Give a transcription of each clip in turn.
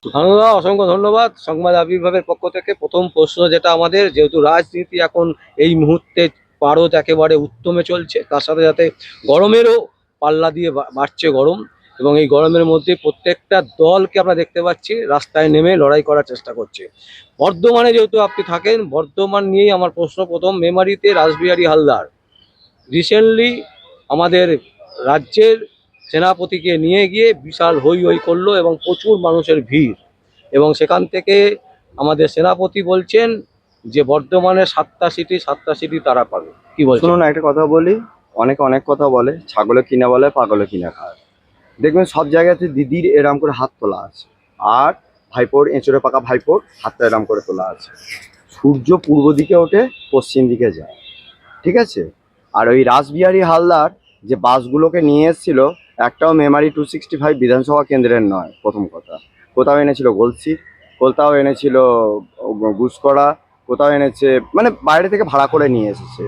ধন্যবাদ, অসংখ্য ধন্যবাদ। সংবাদ আবির্ভাবের পক্ষ থেকে প্রথম প্রশ্ন যেটা আমাদের, যেহেতু রাজনীতি এখন এই মুহূর্তে পারদ একেবারে উত্তমে চলছে, তার সাথে সাথে গরমেরও পাল্লা দিয়ে বাড়ছে গরম, এবং এই গরমের মধ্যে প্রত্যেকটা দলকে আমরা দেখতে পাচ্ছি রাস্তায় নেমে লড়াই করার চেষ্টা করছে। বর্ধমানে যেহেতু আপনি থাকেন, বর্ধমান নিয়েই আমার প্রশ্ন প্রথম। মেমারিতে রাসবিহারী হালদার রিসেন্টলি আমাদের রাজ্যের সেনাপতিকে নিয়ে গিয়ে বিশাল হই হই করলো এবং প্রচুর মানুষের ভিড়, এবং সেখান থেকে আমাদের সেনাপতি বলছেন যে বর্ধমানের 7টা সিটি তারা পাবে। কি বলছেন? শুনুন, একটা কথা বলি। অনেকে অনেক কথা বলে, ছাগলে কিনা বলে, পাগলে কিনা খায়। দেখবেন সব জায়গাতে দিদির এরম করে হাত তোলা আছে, আর ভাইপোর এঁচড়ে পাকা ভাইপোর হাতটা এরম করে তোলা আছে। সূর্য পূর্ব দিকে ওঠে, পশ্চিম দিকে যায়, ঠিক আছে? আর ওই রাসবিহারী হালদার যে বাসগুলোকে নিয়ে এসেছিল, একটাও মেমারি 265 বিধানসভা কেন্দ্রের নয়। প্রথম কথা, কোথাও এনেছিল গলসি, কোথাও এনেছিল গুসকরা, কোথাও এনেছে মানে বাইরে থেকে ভাড়া করে নিয়ে এসেছে।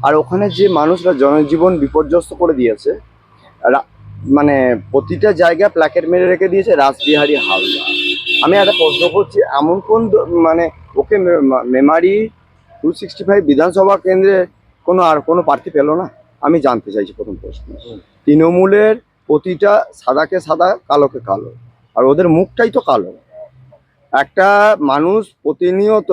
আর ওখানে যে মানুষরা জনজীবন বিপর্যস্ত করে দিয়েছে, মানে প্রতিটা জায়গায় প্ল্যাকেট মেরে রেখে দিয়েছে রাসবিহারী হালদার। আমি একটা প্রশ্ন করছি, এমন কোন মানে ওকে মেমারি 265 বিধানসভা কেন্দ্রে কোনো প্রার্থী পেল না? আমি জানতে চাইছি প্রথম প্রশ্ন। তৃণমূলের প্রতিটা সাদাকে সাদা, কালোকে কালো, আর ওদের মুখটাই তো কালো। একটা মানুষ প্রতিনিয়ত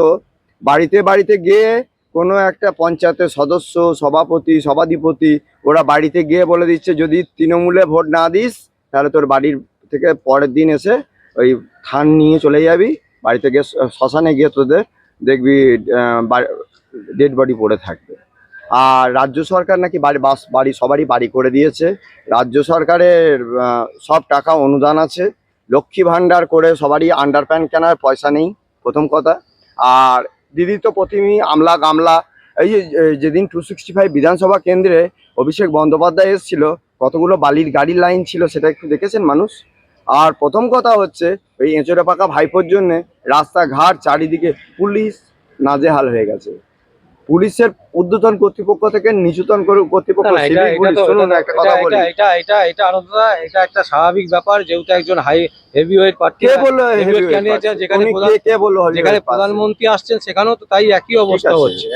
বাড়িতে বাড়িতে গিয়ে কোনো একটা পঞ্চায়েতের সদস্য, সভাপতি, সভাধিপতি, ওরা বাড়িতে গিয়ে বলে দিচ্ছে যদি তৃণমূলে ভোট না দিস তাহলে তোর বাড়ির থেকে পরের দিন এসে ওই থান নিয়ে চলে যাবি, বাড়িতে গিয়ে শ্মশানে গিয়ে তোদের দেখবি ডেড বডি পড়ে থাকবে। আর রাজ্য সরকার নাকি বাড়ি সবারই বাড়ি করে দিয়েছে। রাজ্য সরকারের সব টাকা অনুদান আছে, লক্ষ্মী ভাণ্ডার করে সবারই আন্ডারপ্যান্ট কেনার পয়সা নেই, প্রথম কথা। আর দিদি তো প্রতিদিনই আমলা গামলা। এই যে যেদিন 265 বিধানসভা কেন্দ্রে অভিষেক বন্দ্যোপাধ্যায় এসেছিল, কতগুলো বালির গাড়ির লাইন ছিল সেটা একটু দেখেছেন মানুষ? আর প্রথম কথা হচ্ছে, ওই এঁচড়ে পাকা ভাইপোর জন্যে রাস্তাঘাট চারিদিকে পুলিশ নাজেহাল হয়ে গেছে। পুলিশের ঊর্ধ্বতন কর্তৃপক্ষ থেকে নিচুতন কর্তৃপক্ষ, সিভিক পুলিশ। শুনুন একটা কথা বলি, এটা আলাদা, এটা একটা স্বাভাবিক ব্যাপার, যেহেতু একজন হেভিওয়েট প্রার্থী। কে বললো যেখানে প্রধানমন্ত্রী আসছেন সেখানেও তো তাই একই অবস্থা হচ্ছে,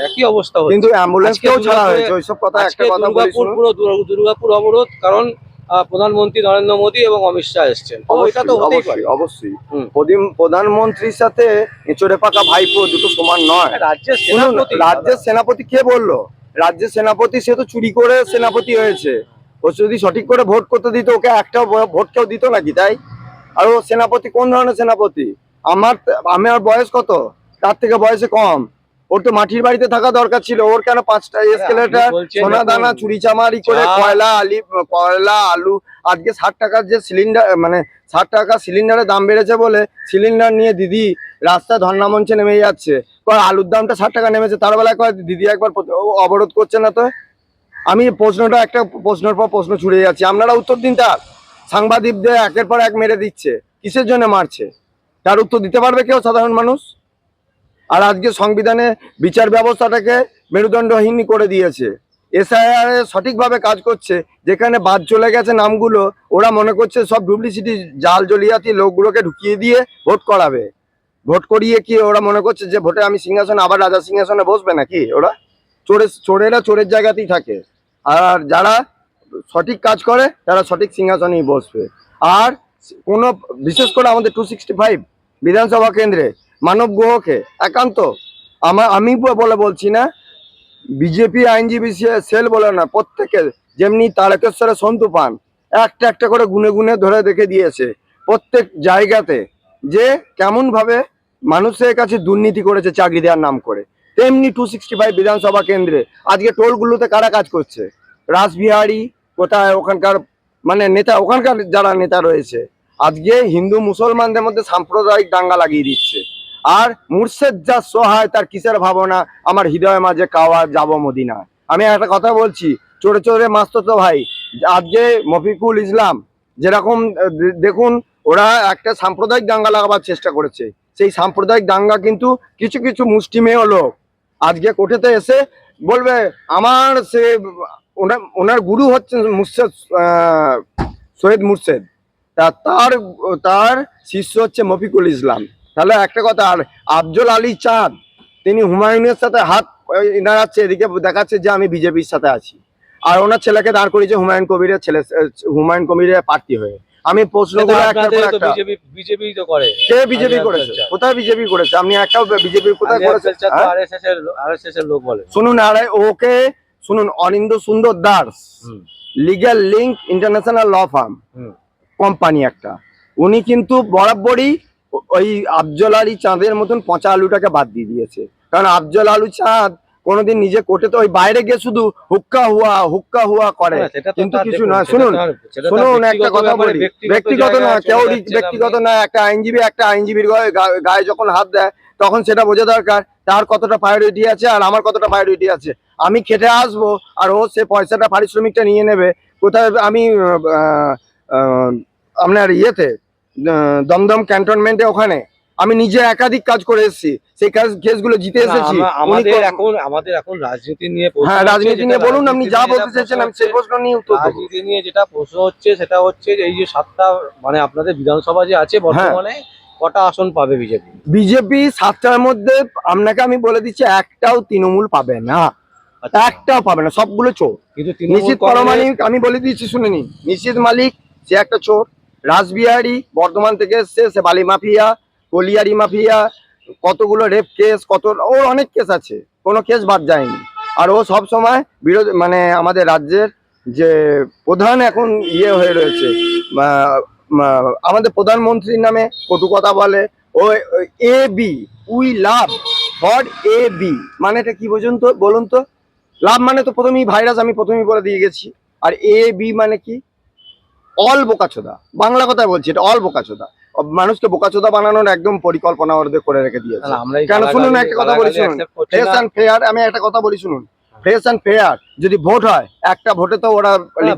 কিন্তু অ্যাম্বুলেন্স কেও ছাড়া হয়েছে ওইসব কথা। একটা কথা বলি, পুরো দুর্গাপুর অবরোধ, কারণ প্রধানমন্ত্রী নরেন্দ্র মোদী এবং অমিত শাহ এসছেন। এটা তো অবশ্যই প্রধানমন্ত্রীর সাথে এঁচড়ে পাকা ভাইপো দুটো সমান নয়। রাজ্যের সেনাপতি কে বললো? রাজ্যের সেনাপতি সে তো চুরি করে সেনাপতি হয়েছে। ও যদি সঠিক করে ভোট করতে দিত, ওকে একটা ভোট কেউ দিত নাকি? তাই। আর ও সেনাপতি কোন ধরনের সেনাপতি? আমার বয়স কত, তার থেকে বয়সে কম। ওর তো মাটির বাড়িতে থাকা দরকার ছিল। ওর কেন 5টা এসকেলেটার, সোনা দানা চুরি চামারি করে কয়লা আলু। আজকে 60 টাকার যে সিলিন্ডার, মানে 60 টাকা সিলিন্ডারের দাম বেড়েছে বলে সিলিন্ডার নিয়ে দিদি রাস্তায় ধর্ণা মঞ্চে নেমে যাচ্ছে। আলুর দামটা 60 টাকা নেমেছে, তার বেলায় কয় দিদি একবার অবরোধ করছে না। তো আমি একটা প্রশ্নের পর প্রশ্ন ছুড়ে যাচ্ছি, আপনারা উত্তর দিন। তার সাংবাদিকদের একের পর এক মেরে দিচ্ছে, কিসের জন্য মারছে তার উত্তর দিতে পারবে কেউ সাধারণ মানুষ? আর আজকে সংবিধানে বিচার ব্যবস্থাটাকে মেরুদণ্ডহীন করে দিয়েছে। এসআইআর সঠিকভাবে কাজ করছে, যেখানে বাদ চলে গেছে নামগুলো, ওরা মনে করছে সব ডুপ্লিসিটি জাল জলিয়াতি লোকগুলোকে ঢুকিয়ে দিয়ে ভোট করাবে। ভোট করিয়ে কি ওরা মনে করছে যে ভোটে আমি সিংহাসনে আবার রাজা সিংহাসনে বসবে নাকি? ওরা চোরেরা চোরের জায়গাতেই থাকে, আর যারা সঠিক কাজ করে তারা সঠিক সিংহাসনেই বসবে। আর কোনো বিশেষ করে আমাদের 265 বিধানসভা কেন্দ্রে মানব গ্রহকে একান্ত আমি বলছি না, বিজেপি আইনজীবী সেল বলে না, প্রত্যেকে যেমনি তারকেশ্বরে সন্তু পান একটা একটা করে গুনে গুনে ধরে দেখে দিয়েছে প্রত্যেক জায়গাতে, যে কেমন ভাবে মানুষের কাছে দুর্নীতি করেছে চাকরি দেওয়ার নাম করে। তেমনি 265 বিধানসভা কেন্দ্রে আজকে টোলগুলোতে কারা কাজ করছে? রাসবিহারী কোথায়, ওখানকার মানে নেতা, ওখানকার যারা নেতা রয়েছে আজকে হিন্দু মুসলমানদের মধ্যে সাম্প্রদায়িক দাঙ্গা লাগিয়ে দিচ্ছে। আর মুর্শেদ যা সহায়, তার কিসের ভাবনা আমার হৃদয় মাঝে কাওয়া যাব মদিনা। আমি একটা কথা বলছি, চোরে চোরে মাস্ততো ভাই। আজকে মফিকুল ইসলাম যেরকম, দেখুন ওরা একটা সাম্প্রদায়িক দাঙ্গা লাগাবার চেষ্টা করেছে। সেই সাম্প্রদায়িক দাঙ্গা কিন্তু কিছু কিছু মুষ্টিমেয় লোক আজকে কোর্টেতে এসে বলবে আমার ওনার গুরু হচ্ছেন মুর্শেদ, সৈয়দ মুর্শেদ। তা তার তার শিষ্য হচ্ছে মফিকুল ইসলাম। তাহলে একটা কথা, আর আফজল আলী চাঁদ তিনি হুমায়ুনের সাথে হাত নাড়াচ্ছে, এদিকে দেখাচ্ছে যে আমি বিজেপির সাথে আছি, আর ওনার ছেলেকে দাঁড় করিয়েছে হুমায়ুন কবিরের ছেলে, হুমায়ুন কবিরের প্রার্থী হয়ে। আমি প্রশ্নগুলো একটার পর একটা, বিজেপি তো করে। কে বিজেপি করেছে? কোথায় বিজেপি করেছে? আপনি একটাও বিজেপি কোথায় করেছে? হ্যাঁ? আরএসএস এর লোক বলে। শুনুন, আর ওকে শুনুন, Arind Sundar Das legal link international law firm company একটা, উনি কিন্তু বরাবরই ওই আফজল আলী চাঁদের মতন পচা আলুটাকে বাদ দিয়ে দিয়েছে। কারণ আফজল আলু চাঁদ কোনোদিন নিজে কোর্টে তো ওই বাইরে গিয়ে শুধু হুক্কা হুয়া করে, কিন্তু কিছু নয়। শুনুন শুনুন, একটা কথা বলি, ব্যক্তিগত না, কেউ ব্যক্তিগত না, একটা আইনজীবীর গায়ে যখন হাত দেয় তখন সেটা বোঝা দরকার তার কতটা প্রায়োরিটি আছে আর আমার কতটা প্রায়োরিটি আছে। আমি খেটে আসবো আর ও সে পয়সাটা পারিশ্রমিকটা নিয়ে নেবে কোথায়? আমি আপনার ইয়েতে দমদম ক্যান্টনমেন্টে ওখানে আমি নিজে একাধিক কাজ করে এসেছি, সেই কেসগুলো জিতে এসেছি। আমাদের এখন রাজনীতি নিয়ে, হ্যাঁ রাজনীতি নিয়ে বলুন, আপনি যা বলতে চাইছেন আমি সেই প্রশ্ন নিয়ে উত্তর দেব। রাজনীতি নিয়ে যেটা প্রশ্ন হচ্ছে সেটা হচ্ছে যে এই যে 7টা মানে আপনাদের বিধানসভা যে আছে বর্তমানে, কটা আসন পাবে বিজেপি? বিজেপি 7টার মধ্যে আপনাকে আমি বলে দিচ্ছি একটাও তৃণমূল পাবে না, একটাও পাবে না, সবগুলো চোর। কিন্তু নিশীথ পরমাণিক আমি বলে দিচ্ছি শুনে নিন, নিশীথ মালিক সে একটা চোর, রাসবিহারী বর্ধমান থেকে এসছে, সে বালি মাফিয়া, কলিয়ারি মাফিয়া, কতগুলো রেপ কেস, ওর অনেক কেস আছে, কোনো কেস বাদ যায়নি। আর ও সব সময় বিরোধী, মানে আমাদের রাজ্যের যে প্রধান এখন হয়ে রয়েছে, আমাদের প্রধানমন্ত্রীর নামে কটু কথা বলে। ও A B we love God, A B মানেটা কি বলুন তো? লাভ মানে তো প্রথমেই ভাইরাস, আমি প্রথমেই বলে দিয়ে গেছি। আর এ বি মানে কি? অল বোকাচোদা, বাংলা কথায় বলছি, এটা অল বোকাচোদা। মানুষকে বোকাচোদা বানানোর একদম পরিকল্পনা ওদের করে রেখে দিয়েছে। কেন শুনুন, একটা কথা বলি শুনুন, ফ্রেশ অ্যান্ড ফেয়ার, আমি একটা কথা বলি শুনুন, ফ্রেশ অ্যান্ড ফেয়ার যদি ভোট হয়, একটা ভোটে তো ওরা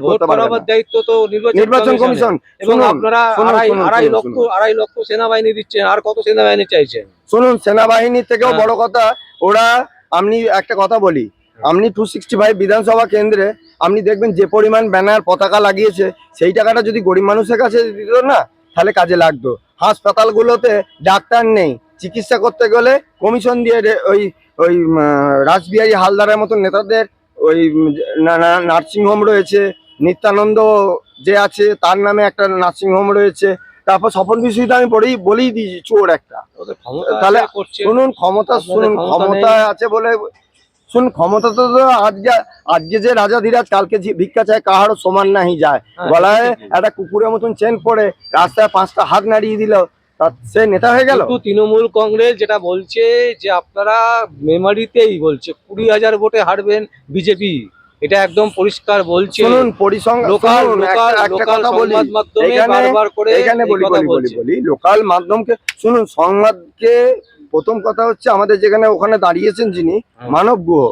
ভোট করাবার দায়িত্ব তো নির্বাচন কমিশন। এবং আপনারা 2.5 লক্ষ সেনাবাহিনী দিচ্ছেন, আর কত সেনাবাহিনী চাইছেন? শুনুন, সেনাবাহিনীর থেকেও বড় কথা ওরা, আপনি একটা কথা বলি, আপনি 265 বিধানসভা কেন্দ্রে আপনি দেখবেন যে পরিমাণ ব্যানার পতাকা লাগিয়েছে, সেই টাকাটা যদি গরিব মানুষের কাছে দিত না তাহলে কাজে লাগতো। হাসপাতালগুলোতে ডাক্তার নেই, চিকিৎসা করতে গেলে কমিশন দিয়ে ওই ওই রাসবিহারী হালদারের মতন নেতাদের ওই নার্সিংহোম রয়েছে, নিত্যানন্দ যে আছে তার নামে একটা নার্সিংহোম রয়েছে, তারপর স্বপন বিষয়টা আমি বলেই দিয়েছি চোর একটা। তাহলে শুনুন, ক্ষমতা আছে বলে শুনুন, ক্ষমতা তো আজকে যে রাজা ধীরাজ কালকে ভিক্ষা চায় কাহারও সমান নাহি যায়, গলায় একটা কুকুরের মতন চেন পরে রাস্তায় 5টা হাত নাড়িয়ে দিল, সে নেতা হয়ে গেল। তৃণমূল কংগ্রেস যেটা বলছে যে আপনারা মেমারিতেই বলছে 20,000 ভোটে হারবেন বিজেপি, এটা একদম পরিষ্কার বলছে। শুনুন, লোকাল মাধ্যমকে শুনুন, সংবাদকে প্রথম কথা হচ্ছে আমাদের যেখানে ওখানে দাঁড়িয়েছেন যিনি মানব গুহ,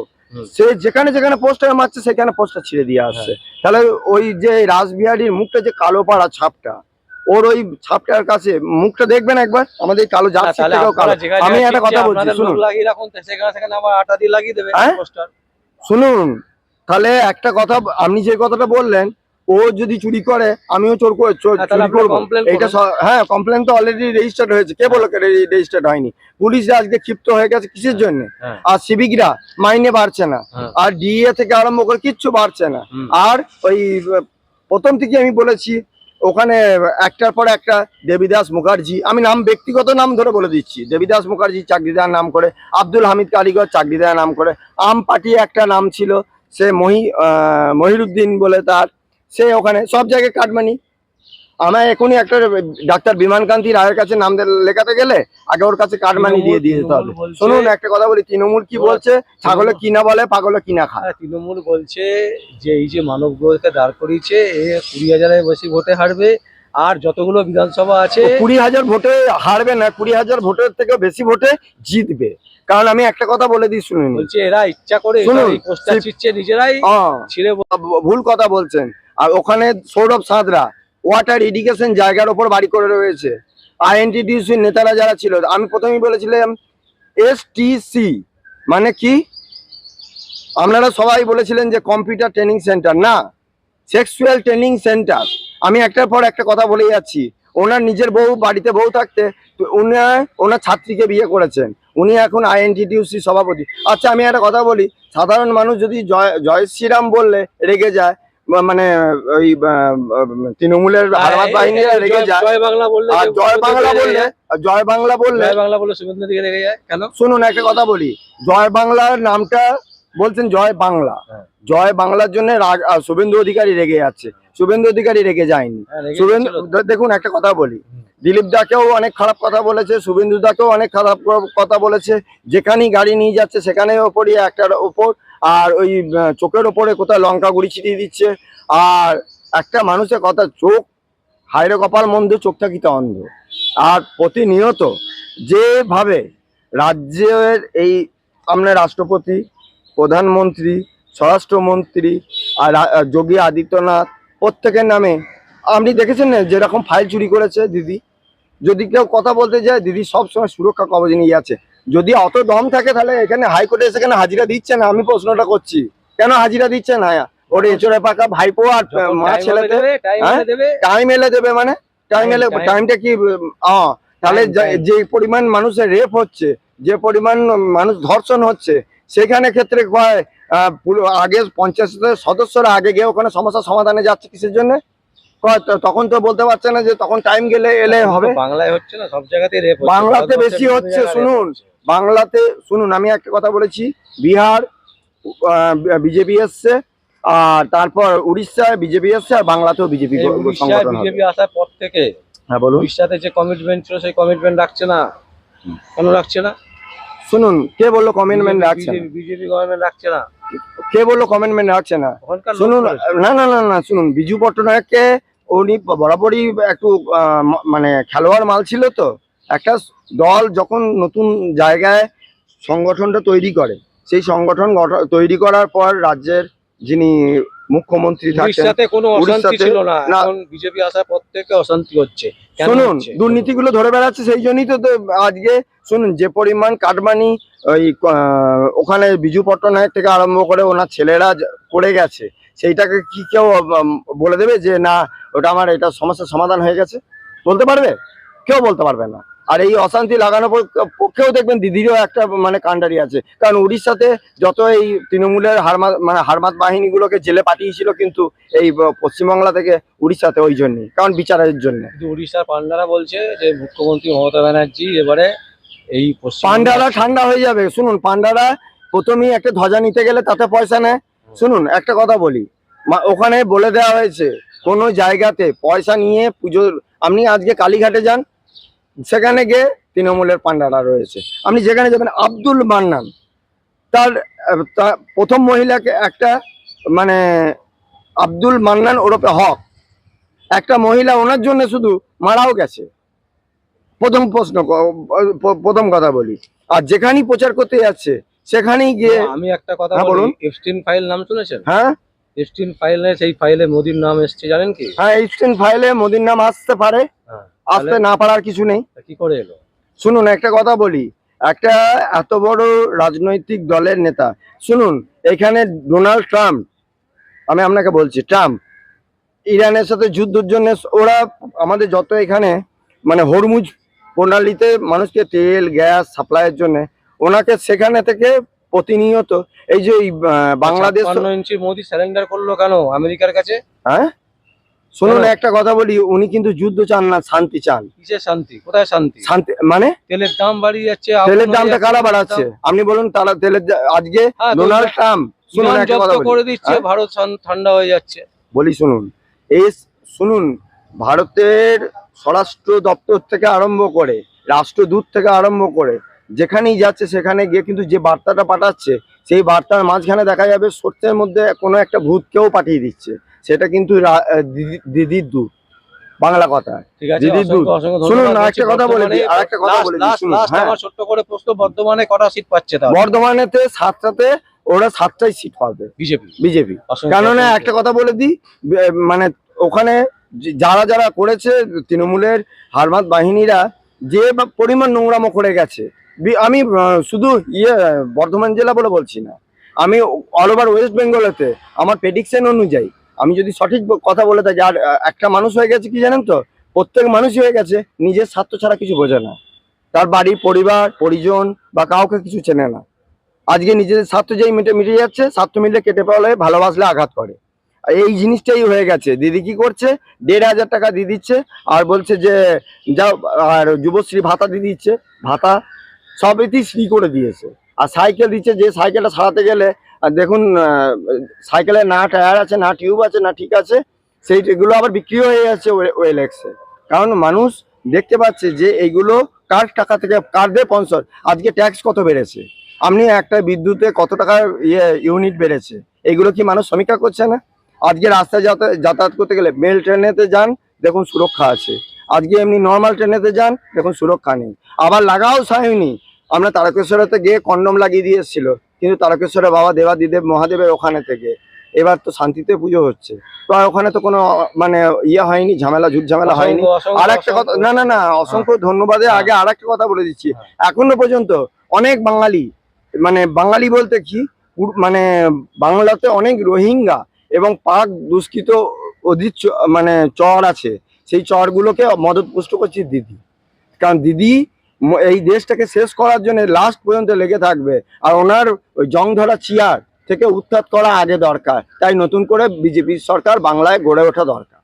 সে যেখানে যেখানে পোস্টার মারছে সেখানে পোস্টার ছিঁড়ে দিয়ে আসছে। তাহলে ওই যে রাসবিহারীর মুখটা যে কালো পাড়া ছাপটা, ওর ওই ছাপটার কাছে মুখটা দেখবেন একবার, আমাদের কালো জার্সি থেকেও কালো। আমি একটা কথা বলছি শুনুন, শুনুন, তাহলে একটা কথা, আপনি যে কথাটা বললেন, ও যদি চুরি করে আমিও চুরি করবো, এইটা হ্যাঁ কমপ্লেন তো অলরেডি রেজিস্টার্ড হয়েছে। কে বলো রেজিস্টার্ড হয়নি? পুলিশ আজকে ক্ষিপ্ত হয়ে গেছে কিসের জন্য? আর সিভিকরা মাইনে বাড়ছে না, আর ডিএ থেকে আরম্ভ করে কিচ্ছু বাড়ছে না। আর ওই প্রথম থেকে আমি বলেছি ওখানে একটার পর একটা দেবীদাস মুখার্জি, আমি নাম ব্যক্তিগত নাম ধরে বলে দিচ্ছি, দেবীদাস মুখার্জি চাকরি দেওয়ার নাম করে, আব্দুল হামিদ কারিগর চাকরি দেওয়ার নাম করে, আম পার্টি একটা নাম ছিল, সে মহিরুদ্দিন বলে তার, সে ওখানে সব জায়গায় কাটমানি। আমায় এখনই একটা ডাক্তার বিমানকান্তি রায়ের কাছে নাম লেখাতে গেলে আগে ওর কাছে কাটমানি দিয়ে যেতে হবে। শুনুন, একটা কথা বলি, তৃণমূল কি বলছে, ছাগলে কিনা বলে পাগলে কিনা খায়। তৃণমূল বলছে যে এই যে মানব গ্রহকে দাঁড় করিয়েছে, এ 20,000-এর বেশি ভোটে হারবে, আর যতগুলো বিধানসভা আছে 20,000 ভোটে হারবে না, 20,000 ভোটের থেকে বেশি ভোটে জিতবে। কারণ আমি একটা কথা বলে দিই শুনুন, বলছে এরা ইচ্ছা করে পোস্টার ছিঁড়ছে, নিজেরাই ছিঁড়ে। ভুল কথা বলছেন। আর ওখানে সৌরভ সাঁতরা ওয়াটার ইরিগেশন জায়গার ওপর বাড়ি করে রয়েছে। আইএনটিটিউসির নেতারা যারা ছিল, আমি প্রথমেই বলেছিলাম এসটিসি মানে কি, আপনারা সবাই বলেছিলেন যে কম্পিউটার ট্রেনিং সেন্টার, না, সেক্সুয়াল ট্রেনিং সেন্টার। আমি একটার পর একটা কথা বলে যাচ্ছি। ওনার নিজের বউ বাড়িতে বউ থাকতে ওনার ছাত্রীকে বিয়ে করেছেন। উনি এখন আইএনটিটিউসি সভাপতি। আচ্ছা আমি একটা কথা বলি, সাধারণ মানুষ যদি জয় জয় শ্রীরাম বললে রেগে যায়, মানে ওই তৃণমূলের হারমাত বাহিনীরা রেগে যায়, জয় বাংলা বললে আর জয় বাংলা বললে জয় বাংলা বললে শুভেন্দু দিকে রেগে যায় কেন? শুনুন একটা কথা বলি, জয় বাংলার নামটা বলছেন জয় বাংলা, জয় বাংলার জন্য শুভেন্দু অধিকারী রেগে যাচ্ছে। শুভেন্দু অধিকারী রেগে যায়নি। শুভেন্দু দেখুন একটা কথা বলি, দিলীপ দাকেও অনেক খারাপ কথা বলেছে, শুভেন্দু দাকেও অনেক খারাপ কথা বলেছে। যেখানেই গাড়ি নিয়ে যাচ্ছে সেখানে ওপরই একটার ওপর, আর ওই চোখের ওপরে কোথাও লঙ্কা গুঁড়ি ছিটিয়ে দিচ্ছে। আর একটা মানুষের কথা, চোখ হায়রে কপাল মন্দ, চোখ থাকিতে অন্ধ। আর প্রতিনিয়ত যেভাবে রাজ্যের এই আপনার রাষ্ট্রপতি, প্রধানমন্ত্রী, স্বরাষ্ট্রমন্ত্রী আর যোগী আদিত্যনাথ প্রত্যেকের নামে আপনি দেখেছেন না যেরকম ফাইল চুরি করেছে দিদি। যদি কেউ কথা বলতে যায়, দিদি সবসময় সুরক্ষা কবচ নিয়ে যাচ্ছে। যদি অত দম থাকে তাহলে এখানে হাইকোর্টে সেখানে হাজিরা দিচ্ছে না। আমি প্রশ্নটা করছি, কেন হাজিরা দিচ্ছে না? ওর এচড়ে পাকা ভাইপো আর মা ছেলেতে টাইম এলে দেবে, মানে টাইম এলে টাইমটা কি? তাহলে যে পরিমাণ মানুষের রেপ হচ্ছে, যে পরিমাণ মানুষ ধর্ষণ হচ্ছে, সেখানে ক্ষেত্রে আগে পঞ্চায়েতের সদস্যরা আগে গিয়ে ওখানে সমস্যার সমাধানে যাচ্ছে কিসের জন্য? তখন তো বলতে পারছে না যে তখন টাইম গেলে এলে হবে। বাংলায় হচ্ছে না, সব জায়গাতেই রেপ হচ্ছে, বাংলাতে বেশি হচ্ছে। শুনুন বাংলাতে, শুনুন আমি একটা কথা বলেছি, বিহার বিজেপি এসছে, আর তারপর উড়িষ্যায় বিজেপি এসছে, আর বাংলাতেও বিজেপি সংগঠন হবে। বিজেপি আসার পর থেকে, হ্যাঁ বলুন, উড়িষ্যাতে যে কমিটমেন্ট ছিল সেই কমিটমেন্ট রাখছে না। কেন রাখছে না? শুনুন কে বললো কমিটমেন্ট রাখছে না? বিজেপি গভর্নমেন্ট রাখছে না। কে বললো কমিটমেন্ট রাখছে না? শুনুন, না না না না, শুনুন, বিজু পট্টনায়ককে উনি বরাবরই একটু মানে খেলোয়াড় মাল ছিল। তো একটা দল যখন নতুন জায়গায় সংগঠনটা তৈরি করে, সেই সংগঠন তৈরি করার পর রাজ্যের যিনি মুখ্যমন্ত্রী থাকেন, উড়িষ্যাতে কোনো অশান্তি ছিল না, এখন বিজেপি আসার পর থেকে অশান্তি হচ্ছে। শুনুন দুর্নীতিগুলো ধরে বেড়াচ্ছে, সেই জন্যই তো আজকে শুনুন যে পরিমাণ কাটমানি ওই ওখানে বিজু পট্টনায়ক থেকে আরম্ভ করে ওনার ছেলেরা করে গেছে, সেইটাকে কি কেউ বলে দেবে যে না ওটা আমার এটা সমস্যার সমাধান হয়ে গেছে? বলতে পারবে? কেউ বলতে পারবে না। আর এই অশান্তি লাগানোর পক্ষেও দেখবেন দিদিরও একটা মানে কাণ্ডারি আছে। কারণ উড়িষ্যাতে যত এই তৃণমূলের হারমাত বাহিনীগুলোকে জেলে পাঠিয়েছিল কিন্তু এই পশ্চিমবাংলা থেকে উড়িষ্যাতে, ওই জন্যই, কারণ বিচারের জন্য। উড়িষ্যার পান্ডারা বলছে যে মুখ্যমন্ত্রী মমতা ব্যানার্জি এবারে এই পান্ডারা ঠান্ডা হয়ে যাবে। শুনুন পান্ডারা প্রথমেই একটা ধ্বজা নিতে গেলে তাতে পয়সা নেয়। শুনুন একটা কথা বলি, ওখানে বলে দেওয়া হয়েছে কোনো জায়গাতে পয়সা নিয়ে পুজো, আপনি আজকে কালীঘাটে যান, সেখানে গিয়ে তৃণমূলের পান্ডারা রয়েছে। আপনি যেখানে যাবেন, আব্দুল মান্নান তার প্রথম মহিলাকে একটা মানে আব্দুল মান্নান ওরফে হক, একটা মহিলা ওনার জন্য শুধু মারাও গেছে। প্রথম কথা বলি, আর যেখানেই প্রচার করতে যাচ্ছে সেখানেই গিয়ে আমি একটা কথা বলুন, এফস্টিন ফাইল নাম শুনেছেন? হ্যাঁ, এফস্টিন ফাইলে, সেই ফাইলে মোদির নাম এসছে জানেন কি? হ্যাঁ, এফস্টিন ফাইলে মোদির নাম আসতে পারে, আসতে না পারার কিছু নেই। কি করে এলো? শুনুন একটা কথা বলি, একটা এত বড় রাজনৈতিক দলের নেতা, শুনুন এখানে ডোনাল্ড ট্রাম্প, আমি আপনাকে বলছি, ট্রাম্প ইরানের সাথে যুদ্ধের জন্য, ওরা আমাদের যত এখানে মানে হরমুজ প্রণালীতে মানুষকে তেল গ্যাস সাপ্লাইয়ের জন্য, ওনাকে সেখানে থেকে প্রতিনিয়ত এই যে বাংলাদেশ 56 ইঞ্চি মোদি সারেন্ডার করলো কেন আমেরিকার কাছে? হ্যাঁ শুনুন একটা কথা বলি, উনি কিন্তু যুদ্ধ চান না, শান্তি চান। কিসের শান্তি? কোথায় শান্তি? শান্তি মানে তেলের দাম বাড়িয়ে যাচ্ছে। তেলের দামটা কারা বাড়াচ্ছে আপনি বলুন? তারা তেলের আজকে ডোনাল্ড ট্রাম্প শুনুন একটা কথা করে দিচ্ছে, ভারত ঠান্ডা হয়ে যাচ্ছে। বলি শুনুন, এই শুনুন, ভারতের স্বরাষ্ট্র দপ্তর থেকে আরম্ভ করে রাষ্ট্রদূত থেকে আরম্ভ করে যেখানেই যাচ্ছে সেখানে গিয়ে কিন্তু যে বার্তাটা পাঠাচ্ছে, সেই বার্তার মাঝখানে দেখা যাবে সত্যের মধ্যে কোনো একটা ভূতকেও পাঠিয়ে দিচ্ছে। সেটা কিন্তু দিদির দূত, বাংলা কথা, দিদির দূত। শুনুন না একটা কথা বলে দিই, আর একটা কথা বলে দিই শুনুন। হ্যাঁ, ছোট্ট করে প্রশ্ন, বর্ধমানে কটা সিট পাচ্ছে? বর্ধমানেতে 7টাতে, ওরা 7টাই সিট পাবে বিজেপি। কেননা একটা কথা বলে দিই, মানে ওখানে যারা যারা করেছে তৃণমূলের হারমাত বাহিনীরা যে পরিমাণ নোংরামো করে গেছে, আমি শুধু বর্ধমান জেলা বলে বলছি না, আমি অল ওভার ওয়েস্ট বেঙ্গলেতে আমার প্রেডিকশন অনুযায়ী আমি যদি সঠিক কথা বলে থাকি। আর একটা মানুষ হয়ে গেছে কি জানেন তো, প্রত্যেক মানুষই হয়ে গেছে নিজের স্বার্থ ছাড়া কিছু বোঝে না, তার বাড়ি পরিবার পরিজন বা কাউকে কিছু চেনে না। আজকে নিজেদের স্বার্থ যেই মিটে যাচ্ছে, স্বার্থ মিললে কেটে পড়লে ভালোবাসলে আঘাত করে। আর এই জিনিসটাই হয়ে গেছে। দিদি কি করছে, 1,500 টাকা দিয়ে দিচ্ছে আর বলছে যে যাও, আর যুবশ্রী ভাতা দিয়ে দিচ্ছে, ভাতা সবইতেই ফ্রি করে দিয়েছে। আর সাইকেল দিচ্ছে, যে সাইকেলটা সারাতে গেলে আর দেখুন সাইকেলে না টায়ার আছে, না টিউব আছে, না ঠিক আছে, সেইগুলো আবার বিক্রি হয়ে যাচ্ছে ওয়েলেক্সে। কারণ মানুষ দেখতে পাচ্ছে যে এইগুলো কার টাকা থেকে, কার দিয়ে স্পন্সর। আজকে ট্যাক্স কত বেড়েছে, আপনি একটা বিদ্যুতে কত টাকার ইউনিট বেড়েছে, এইগুলো কি মানুষ সমীক্ষা করছে না? আজকে রাস্তায় যাতায়াত করতে গেলে মেল ট্রেনেতে যান, দেখুন সুরক্ষা আছে। আজকে এমনি নর্মাল ট্রেনেতে যান, দেখুন সুরক্ষা নেই। আবার লাগাও হয়নি। আমরা তারকেশ্বরেতে গিয়ে কন্ডম লাগিয়ে দিয়ে এসেছিল, কিন্তু তারকেশ্বরে বাবা দেবাদিদেব মহাদেবের ওখানে থেকে এবার তো শান্তিতে পুজো হচ্ছে। তো আর ওখানে তো কোনো মানে হয়নি, ঝামেলা ঝুট ঝামেলা হয়নি। আর একটা কথা, না না না, অসংখ্য ধন্যবাদে আগে আর একটা কথা বলে দিচ্ছি। এখনো পর্যন্ত অনেক বাঙালি, মানে বাঙালি বলতে কি, মানে বাংলাতে অনেক রোহিঙ্গা এবং পাক দুষ্কৃত অধিক মানে চর আছে, সেই চরগুলোকে মদত পুষ্ট করছে দিদি। কারণ দিদি এই দেশটাকে শেষ করার জন্য লাস্ট পর্যন্ত লেগে থাকবে। আর ওনার ওই জং ধরা চেয়ার থেকে উৎখাত করা আগে দরকার। তাই নতুন করে বিজেপি সরকার বাংলায় গড়ে ওঠা দরকার।